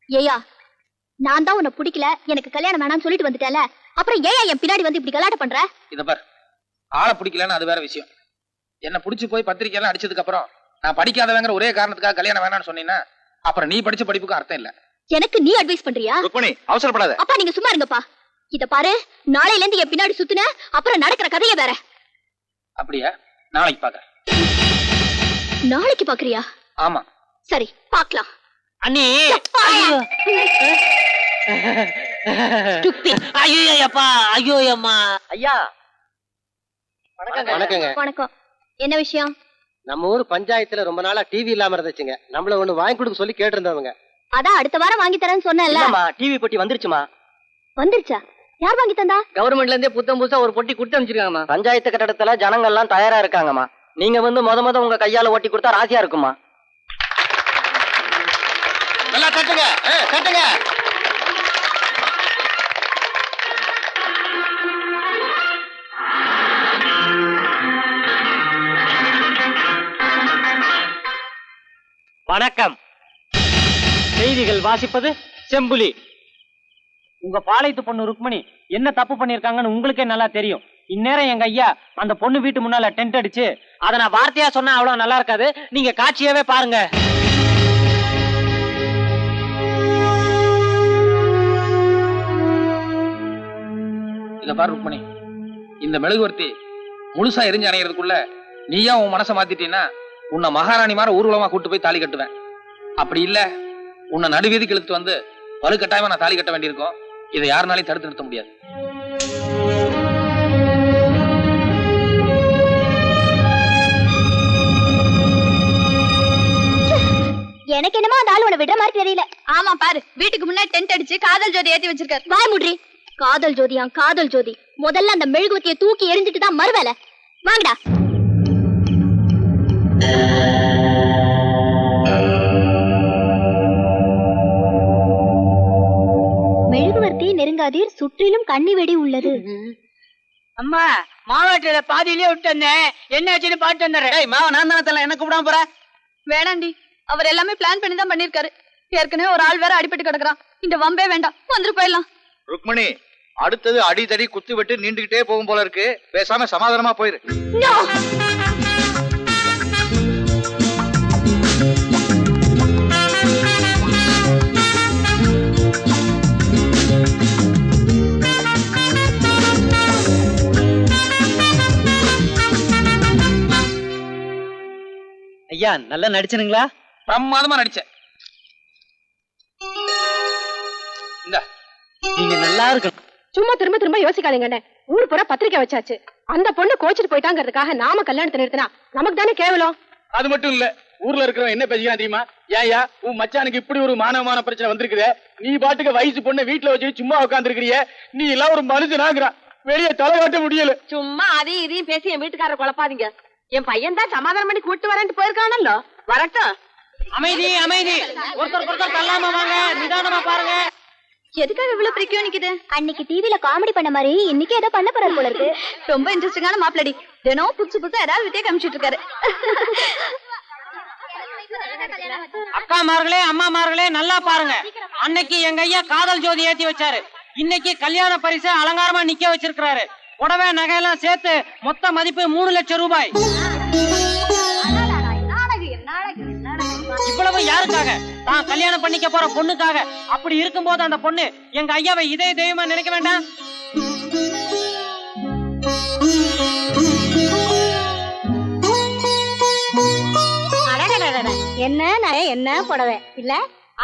ஏயா, நான் தான் உன்னை பிடிக்கல, எனக்கு கல்யாணம் வேணாம்னு சொல்லிட்டு வந்துட்டேல, அப்புறம் ஏயா என் பின்னாடி வந்து இப்படி கலாட்ட பண்ற? இத பார், ஆளை பிடிக்கலன்னு அது வேற விஷயம். என்ன பிடிச்சு போய் பத்திரிக்கை எல்லாம் அடிச்சதுக்கு அப்புறம் நான் படிக்காதவங்கிற ஒரே காரணத்துக்காக கல்யாணம் வேணாம்னு சொன்னீங்கன்னா அப்புறம் நீ படிச்ச படிப்புக்கு அர்த்தம் இல்ல. எனக்கு நீ அட்வைஸ் பண்றியா? ருக்மணி, அவசரப்படாத. அப்பா நீங்க சும்மா இருங்கப்பா. இத பாரு, நாளையில இருந்து என் பின்னாடி சுத்துன அப்புறம் நடக்கிற கதைய வேற. அப்படியா? நாளைக்கு பாக்குறேன். நாளைக்கு பாக்குறியா? ஆமா. சரி, பாக்கலாம். அண்ணி, ஐயோ அப்பா, ஐயோ அம்மா. ஐயா வணக்கங்க. வணக்கம். என்ன விஷயம்? நம்ம ஊர் பஞ்சாயத்துல ரொம்ப நாளா டிவி இல்லாம இருந்துச்சுங்க. நம்மள ஒண்ணு வாங்கி கொடுக்க சொல்லி கேட்டு இருந்தவங்க. அதான் அடுத்த வாரம் வாங்கி தரேன்னு சொன்னேன்ல. டிவி பொட்டி வந்துருச்சுமா? வந்துருச்சா? யார் வாங்கி தந்தா? கவர்மெண்ட்ல இருந்தே புத்தம் புதுசா ஒரு பொட்டி கொடுத்து அனுப்பிச்சிருக்காங்கம்மா. பஞ்சாயத்து கட்டடத்துல ஜனங்கள் எல்லாம் தயாரா இருக்காங்கம்மா. நீங்க வந்து முத உங்க கையால ஓட்டி கொடுத்தா ராசியா இருக்குமா. நல்லா கட்டுங்க, கட்டுங்க. வணக்கம். செய்திகள் வாசிப்பது செம்புலி. உங்க பாளையத்து பொண்ணு ருக்மணி என்ன தப்பு பண்ணிருக்காங்கன்னு உங்களுக்கே நல்லா தெரியும். இந்நேரம் எங்க ஐயா அந்த பொண்ணு வீட்டு முன்னால டென்ட் அடிச்சு அதை நான் வார்த்தையா சொன்னா அவ்வளவு நல்லா இருக்காது. நீங்க காட்சியாவே பாருங்க. இத பாரு ருக்மணி, இந்த மெழுகுவர்த்தி முழுசா எரிஞ்சு அணைகிறதுக்குள்ள நீயா உன் மனசை மாத்திட்டீன்னா உன்னை மகாராணி மாதிரி ஊர்வலமா கூட்டு போய் தாலி கட்டுவேன். அப்படி இல்ல உன்னை நடுவீதிக்கு இழுத்து வந்து வலுக்கட்டாயமா நான் தாலி கட்ட வேண்டியிருக்கோம். இதை யாருனாலையும் தடுத்து நிறுத்த முடியாது. எனக்கு என்னமோ அந்த ஆளு உன்னை விடுற மாதிரி தெரியல. ஆமா பாரு, வீட்டுக்கு முன்னாடி டென்ட் அடிச்சு காதல் ஜோதி ஏத்தி வச்சிருக்காரு. வாய் முட்ரி. காதல் ஜோதியா? காதல் ஜோதி முதல்ல அந்த மெழுகுவத்தியை தூக்கி எரிஞ்சிட்டு தான் மறுவேலை. வாங்கடா. மெழுகுவர்த்தி நெருங்காதீர், சுற்றிலும் கண்ணி வெடி உள்ளது. அம்மா, மாவாட்டில பாதியிலே விட்டு வந்தேன், என்ன ஆச்சுன்னு பாட்டு வந்துடுறேன். மாவ நான் தானே தரல, எனக்கு கூடாம போற. வேணாண்டி, அவர் எல்லாமே பிளான் பண்ணி தான் பண்ணிருக்காரு. ஏற்கனவே ஒரு ஆள் வேற அடிபட்டு கிடக்குறான். இந்த வம்பே வேண்டாம், வந்துட்டு போயிடலாம். ருக்மணி, அடுத்தது அடிதடி குத்து விட்டு நீண்டுகிட்டே போகும் போல இருக்கு. பேசாம சமாதானமா போயிரு. ஐயா நல்லா நடிச்சனுங்களா? பிரமாதமா நடிச்சேன். நீங்க நல்லா இருக்கணும். சும்மா திரும்ப திரும்ப யோசிக்காதீங்கண்ணே. ஊர் பூரா பத்திரிக்கை வச்சாச்சு. அந்த பொண்ணு கோச்சிட்டு போயிட்டாங்கிறதுக்காக நாம கல்யாணத்தை நிறுத்தினா நமக்கு தானே கேவலம். அது மட்டும் இல்ல, ஊர்ல இருக்கிறவன் என்ன பேசிக்கலாம் தெரியுமா? ஏயா உன் மச்சானுக்கு இப்படி ஒரு மானவமான பிரச்சனை வந்திருக்குதே, நீ பாட்டுக்கு வயசு பொண்ணை வீட்டுல வச்சு சும்மா உட்கார்ந்து இருக்கிறிய, நீ எல்லாம் ஒரு மனுஷனாகிறான், வெளியே தலை காட்ட முடியல. சும்மா அதையும் இதையும் பேசி என் வீட்டுக்காரர் குழப்பாதீங்க. என் பையன் தான் சமாதானம் பண்ணி கூட்டு வரேன்ட்டு போயிருக்கானല്ലോ, வரட்டும். அமைதி அமைதி, ஒருத்தர் தள்ளாம வாங்க, நிதானமா பாருங்க. எதுக்காக இவ்வளவு பிரிக்கியோ நிக்குது? அன்னைக்கு டிவில காமெடி பண்ண மாதிரி இன்னைக்கு ஏதோ பண்ண போறாரு போல இருக்கு. ரொம்ப இன்ட்ரெஸ்டிங்கான மாப்பிளடி. தினம் புதுசு புதுசா ஏதாவது வித்தியா காமிச்சிட்டு இருக்காரு. அக்காமார்களே அம்மாமார்களே நல்லா பாருங்க. அன்னைக்கு எங்க ஐயா காதல் ஜோதி ஏத்தி வச்சாரு. இன்னைக்கு கல்யாண பரிசு அலங்காரமா நிக்க வச்சிருக்காரு. புடவை நகையெல்லாம் சேர்த்து மொத்த மதிப்பு 3 லட்சம் ரூபாய். இவ்வளவு யாருக்காக? தான் கல்யாணம் பண்ணிக்க போற பொண்ணுக்காக. அப்படி இருக்கும் போது அந்த பொண்ணு எங்க ஐயாவை இதே தெய்வமா நினைக்க வேண்டாம்? என்ன நகை என்ன புடவை இல்ல?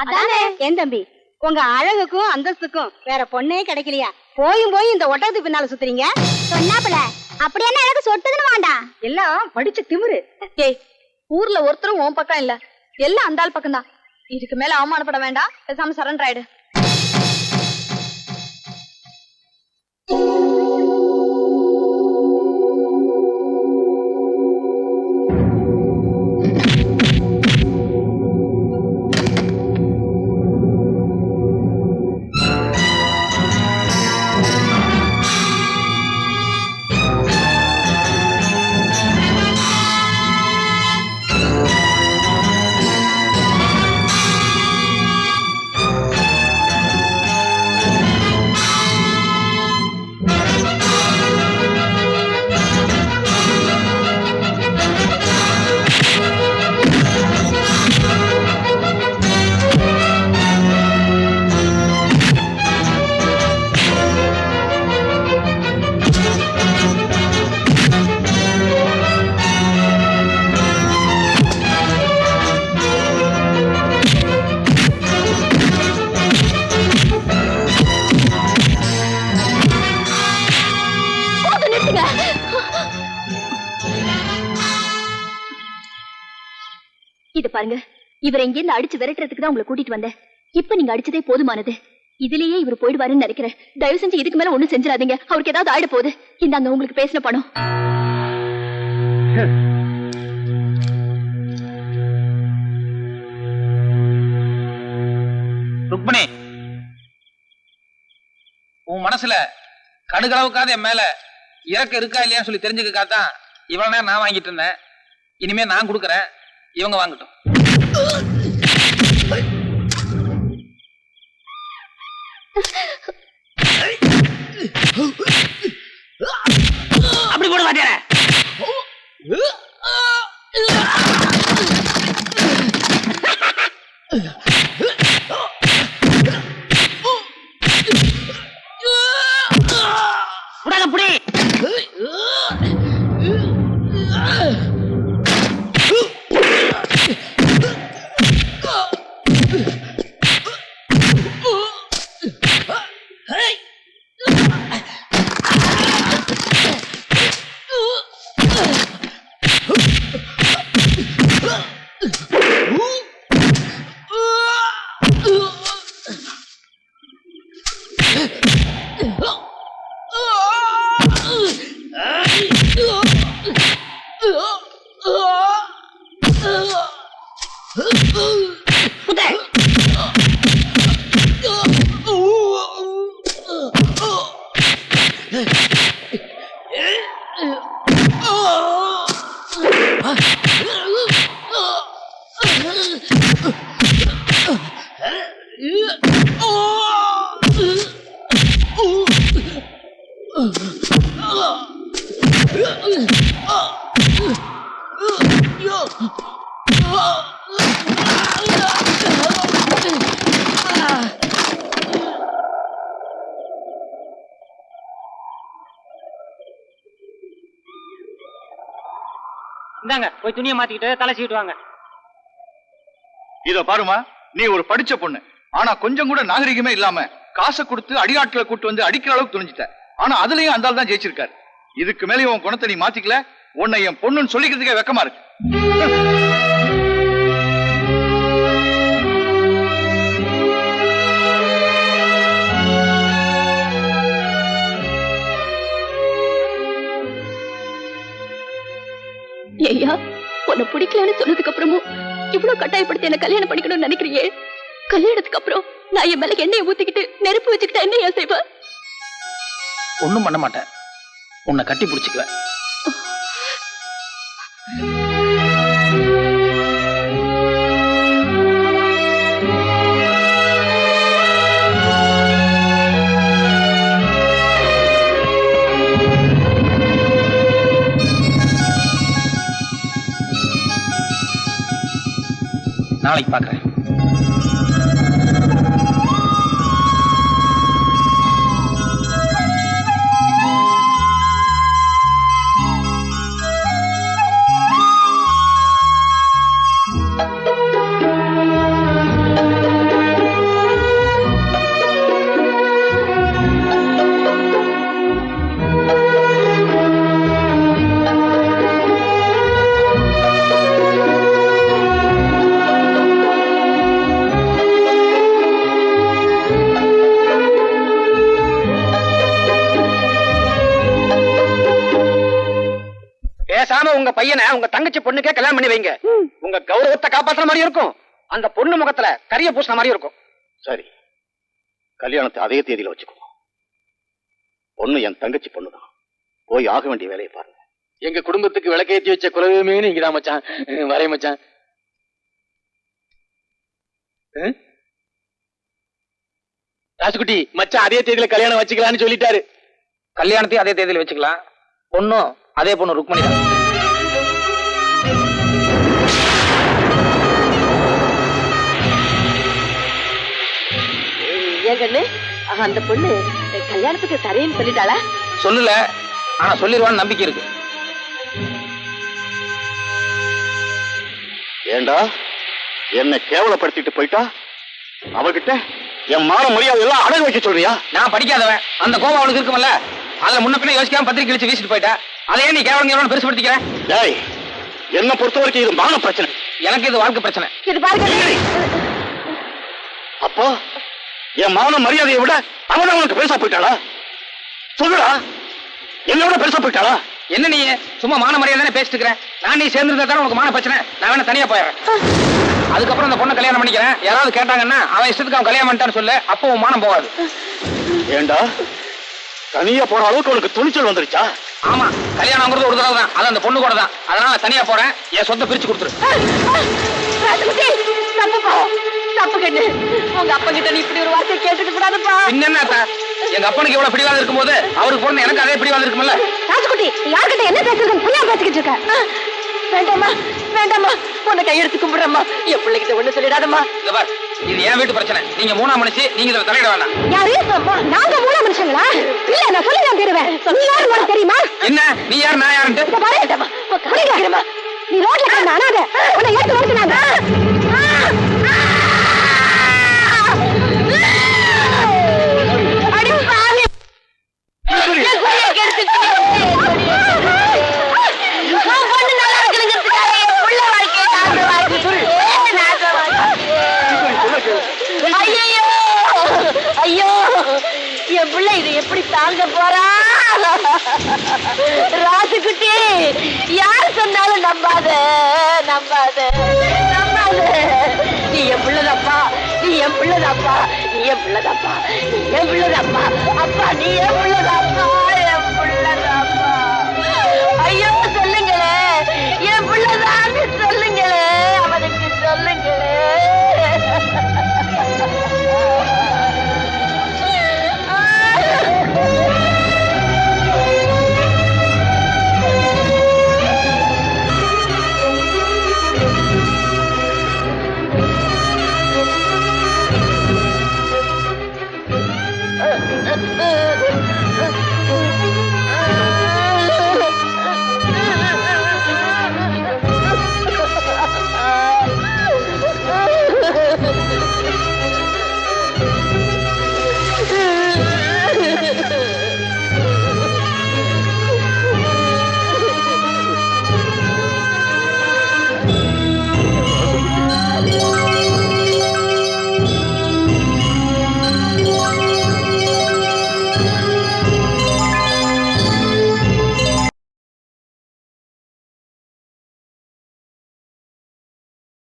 அதானே என் தம்பி, உங்க அழகுக்கும் அந்தஸ்துக்கும் வேற பொண்ணே கிடைக்கலையா? போய் இந்த ஒட்டகத்துக்கு பின்னால சுத்துறீங்க. சொன்னாப்புல அப்படி என்ன அழகு சொட்டதுன்னு வேண்டாம். எல்லாம் படிச்ச திமிரு. ஏய், ஊர்ல ஒருத்தரும் உன் பக்கம் இல்ல, எல்லாம் அந்த ஆள் பக்கம் தான். இதுக்கு மேல அவமானப்பட வேண்டாம், பேசாம சரண்டர் ஆயிடு. இது பாருங்க, இவரை இங்கிருந்து அடிச்சு விரட்டுறதுக்கு தான் உங்களை கூட்டிட்டு வந்தேன். இப்ப நீங்க அடிச்சதே போதுமானது. இதுலயே இவர் போயிடுவாருன்னு நினைக்கிறேன். தயவு செஞ்சு இதுக்கு மேல ஒண்ணும் செஞ்சிடாதீங்க. அவருக்கு ஏதாவது ஆயிட போகுது. இந்தாங்க உங்களுக்கு பேசின பணம். ருக்மணி, உன் மனசுல கடுகளவுக்காத என் மேல இறக்க இருக்கா இல்லையான்னு சொல்லி தெரிஞ்சுக்காதான் இவ்வளவு நேரம் நான் வாங்கிட்டு இருந்தேன். இனிமே நான் கொடுக்கறேன், இவங்க வாங்கட்டும். அப்படி போட மாட்டேன். புடி இந்தாங்க, போய் துணியை மாத்திக்கிட்டு தலை சீட்டு வாங்க. இத பாருமா, நீ ஒரு படிச்ச பொண்ணு. ஆனா கொஞ்சம் கூட நாகரிகமே இல்லாம காசை கொடுத்து அடியாட்களை கூட்டு வந்து அடிக்கிற அளவுக்கு துணிஞ்சிட்ட. ஆனா அதுலயும் அந்த ஆள் தான் ஜெயிச்சிருக்காரு. இதுக்கு மேலே உன் குணத்தை நீ மாத்திக்கல, உன்னை என் பொண்ணுன்னு சொல்லிக்கிறதுக்கே வெக்கமா இருக்கு. ஐயா, உன்னை பிடிக்கலன்னு சொன்னதுக்கு அப்புறமும் இவ்வளவு கட்டாயப்படுத்தி என்ன கல்யாணம் பண்ணிக்கணும்னு நினைக்கிறியே? கல்யாணத்துக்கு அப்புறம் நான் என் மேல எண்ணெயை ஊத்திக்கிட்டு நெருப்பு வச்சுக்கிட்டா என்ன ஏன் செய்வ? ஒண்ணும் பண்ண மாட்டேன், உன்னை கட்டி பிடிச்சுக்குவேன். நாளைக்கு பார்க்கறேன். பேசாம உங்க பையனை உங்க தங்கச்சி பொண்ணுக்கே கல்யாணம் பண்ணி வைங்க. உங்க கௌரவத்தை காப்பாத்துற மாதிரி இருக்கும். அந்த பொண்ணு முகத்துல கரிய பூசின மாதிரி இருக்கும். சரி, கல்யாணத்தை அதே தேதியில வச்சுக்கோ. பொண்ணு என் தங்கச்சி பொண்ணுதான். போய் ஆக வேண்டிய வேலையை பாருங்க. எங்க குடும்பத்துக்கு விளக்கேற்றி வச்ச குலதெய்வமே நீங்கதான் மச்சான். வரைய மச்சான். ராசுகுட்டி, மச்சான் அதே தேதியில கல்யாணம் வச்சுக்கலாம்னு சொல்லிட்டாரு. கல்யாணத்தையும் அதே தேதியில வச்சுக்கலாம். பொண்ணும் அதே பொண்ணு ருக்மணி தான். அந்த பொண்ணு கல்யாணத்துக்கு சரின்னு சொல்லிட்டாளா? சொல்லல, ஆனா சொல்லிடுவான்னு நம்பிக்கை இருக்கு. ஏண்டா என்ன கேவலப்படுத்திட்டு போயிட்டா? அவகிட்ட என் மான மரியாதை எல்லாம் அடகு வைக்க சொல்றியா? நான் படிக்காதவன், அந்த கோபம் அவளுக்கு இருக்குமல்ல. அதுல முன்ன பின்ன யோசிக்காம பத்திரிக்கை கிழிச்சு வீசிட்டு போயிட்டா. அதையே நீ கேவலம் பெருசுபடுத்திக்கிறேன். என்ன பொறுத்த வரைக்கும் இது மான பிரச்சனை. எனக்கு இது வாழ்க்கை பிரச்சனை. இது பாருங்க. அப்போ என் மான மரியாதையை விட அவன் உனக்கு பெருசா போயிட்டாளா? சொல்லுடா, என்ன விட பெருசா போயிட்டாளா? என்ன நீ சும்மா மான மரியாதை தானே பேசிட்டு இருக்கிற? நான் நீ சேர்ந்திருந்தா தானே உனக்கு மான பிரச்சனை. நான் வேணா தனியா போயிடுறேன். அதுக்கப்புறம் அந்த பொண்ணை கல்யாணம் பண்ணிக்கிறேன். யாராவது கேட்டாங்கன்னா அவன் இஷ்டத்துக்கு அவன் கல்யாணம் பண்ணிட்டான்னு சொல்லு. அப்போ உன் மானம் போகாது. ஏண்டா தனியா போற அளவுக்கு உனக்கு துணிச்சல் வந்துருச்சா? ஆமா, கல்யாணம்ங்கிறது ஒரு தடவை தான். அது அந்த பொண்ணு கூட தான். அதனால தனியா போறேன். என் சொத்தை பிரிச்சு கொடுத்துரு. தப்பு கண்ணு, உங்க அப்பா கிட்ட நீ இப்படி ஒரு வார்த்தை கேட்டுட்டு கூடாதுப்பா. என்னன்னா எங்க அப்பனுக்கு இவ்வளவு பிடிவாதம் இருக்கும்போது அவருக்கு பிறந்த எனக்கு அதே பிடிவாதம் இருக்கும்ல. ராஜகுட்டி, யார்கிட்ட என்ன பேசுறதுன்னு புரியாம பேசிக்கிட்டு இருக்க. வேண்டாமா வேண்டாமா, உன்னை கையெடுத்து கும்பிடுறம்மா. என் பிள்ளைகிட்ட ஒண்ணு சொல்லிடாதம்மா. இங்க பார், இது என் வீட்டு பிரச்சனை. நீங்க மூணாம் மனுஷி, நீங்க இதுல தலையிட வேண்டாம். யாரு? நாங்க மூணாம் மனுஷங்களா? இல்ல, நான் சொல்லி நான் தருவேன். நீ யாரு உனக்கு தெரியுமா? என்ன நீ யார் நான் யாருன்ட்டு? நீ ரோட்ல கிடந்த அனாத, உன்னை ஏத்து வந்துட்டாங்க. ஐயோ, என் பிள்ளை இது எப்படி தாங்க போறா? ராசுக்குட்டி, யார் சொன்னாலும் நம்பாத நம்பாத நம்பாத. நீ என் பிள்ளைதாப்பா, நீ என் பிள்ளைதாப்பா, நீ என் பிள்ளைதாப்பா, நீ என் பிள்ளைதாப்பா. அப்பா, நீ என் பிள்ளைதாப்பா.